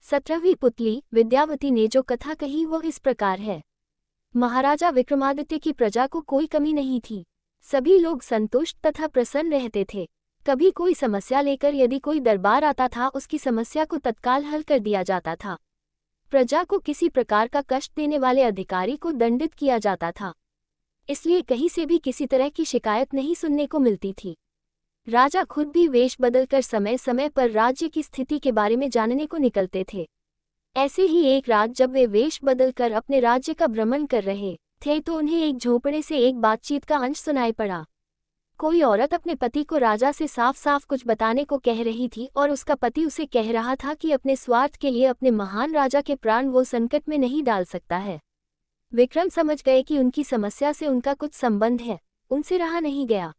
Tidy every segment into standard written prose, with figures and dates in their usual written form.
17वीं पुतली विद्यावती ने जो कथा कही वो इस प्रकार है। महाराजा विक्रमादित्य की प्रजा को कोई कमी नहीं थी। सभी लोग संतुष्ट तथा प्रसन्न रहते थे। कभी कोई समस्या लेकर यदि कोई दरबार आता था, उसकी समस्या को तत्काल हल कर दिया जाता था। प्रजा को किसी प्रकार का कष्ट देने वाले अधिकारी को दंडित किया जाता था। इसलिए कहीं से भी किसी तरह की शिकायत नहीं सुनने को मिलती थी। राजा खुद भी वेश बदलकर समय समय पर राज्य की स्थिति के बारे में जानने को निकलते थे। ऐसे ही एक रात जब वे वेश बदलकर अपने राज्य का भ्रमण कर रहे थे तो उन्हें एक झोंपड़े से एक बातचीत का अंश सुनाई पड़ा। कोई औरत अपने पति को राजा से साफ साफ कुछ बताने को कह रही थी और उसका पति उसे कह रहा था कि अपने स्वार्थ के लिए अपने महान राजा के प्राण वो संकट में नहीं डाल सकता है। विक्रम समझ गए कि उनकी समस्या से उनका कुछ संबंध है। उनसे रहा नहीं गया।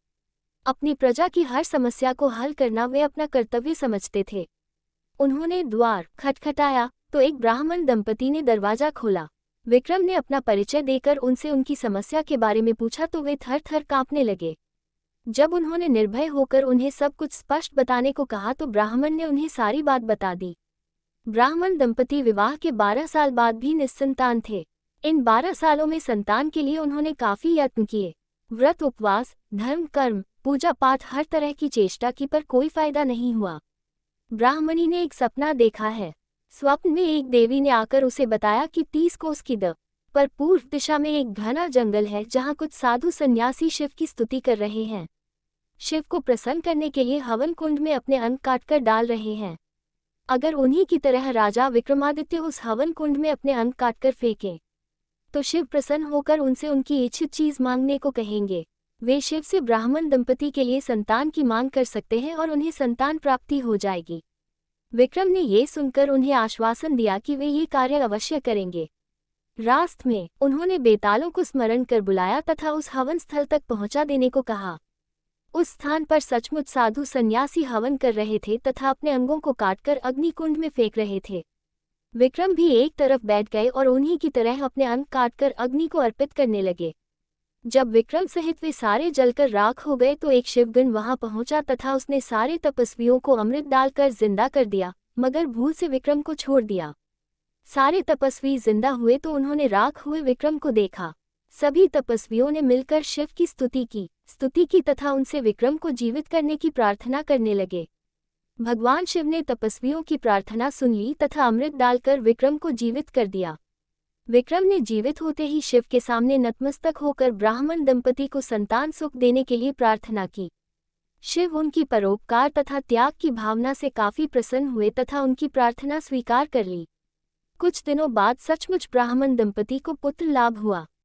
अपनी प्रजा की हर समस्या को हल करना वे अपना कर्तव्य समझते थे। उन्होंने द्वार खटखटाया तो एक ब्राह्मण दंपति ने दरवाजा खोला। विक्रम ने अपना परिचय देकर उनसे उनकी समस्या के बारे में पूछा तो वे थर थर कांपने लगे। जब उन्होंने निर्भय होकर उन्हें सब कुछ स्पष्ट बताने को कहा तो ब्राह्मण ने उन्हें सारी बात बता दी। ब्राह्मण दंपति विवाह के 12 साल बाद भी निस्संतान थे। इन 12 सालों में संतान के लिए उन्होंने काफी यत्न किए। व्रत, उपवास, धर्म, कर्म, पूजा पाठ, हर तरह की चेष्टा की पर कोई फायदा नहीं हुआ। ब्राह्मणी ने एक सपना देखा है। स्वप्न में एक देवी ने आकर उसे बताया कि 30 कोस की पर पूर्व दिशा में एक घना जंगल है जहाँ कुछ साधु सन्यासी शिव की स्तुति कर रहे हैं। शिव को प्रसन्न करने के लिए हवन कुंड में अपने अन्न काटकर डाल रहे हैं। अगर उन्हीं की तरह राजा विक्रमादित्य उस हवन कुंड में अपने अन्न काटकर फेंकें तो शिव प्रसन्न होकर उनसे उनकी इच्छित चीज मांगने को कहेंगे। वे शिव से ब्राह्मण दंपति के लिए संतान की मांग कर सकते हैं और उन्हें संतान प्राप्ति हो जाएगी। विक्रम ने ये सुनकर उन्हें आश्वासन दिया कि वे ये कार्य अवश्य करेंगे। रास्ते में उन्होंने बेतालों को स्मरण कर बुलाया तथा उस हवन स्थल तक पहुंचा देने को कहा। उस स्थान पर सचमुच साधु सन्यासी हवन कर रहे थे तथा अपने अंगों को काटकर अग्निकुंड में फेंक रहे थे। विक्रम भी एक तरफ बैठ गए और उन्हीं की तरह अपने अंग काटकर अग्नि को अर्पित करने लगे। जब विक्रम सहित वे सारे जलकर राख हो गए तो एक शिवगण वहां पहुंचा तथा उसने सारे तपस्वियों को अमृत डालकर जिंदा कर दिया, मगर भूल से विक्रम को छोड़ दिया। सारे तपस्वी जिंदा हुए तो उन्होंने राख हुए विक्रम को देखा। सभी तपस्वियों ने मिलकर शिव की स्तुति की तथा उनसे विक्रम को जीवित करने की प्रार्थना करने लगे। भगवान शिव ने तपस्वियों की प्रार्थना सुन ली तथा अमृत डालकर विक्रम को जीवित कर दिया। विक्रम ने जीवित होते ही शिव के सामने नतमस्तक होकर ब्राह्मण दंपति को संतान सुख देने के लिए प्रार्थना की। शिव उनकी परोपकार तथा त्याग की भावना से काफी प्रसन्न हुए तथा उनकी प्रार्थना स्वीकार कर ली। कुछ दिनों बाद सचमुच ब्राह्मण दंपति को पुत्र लाभ हुआ।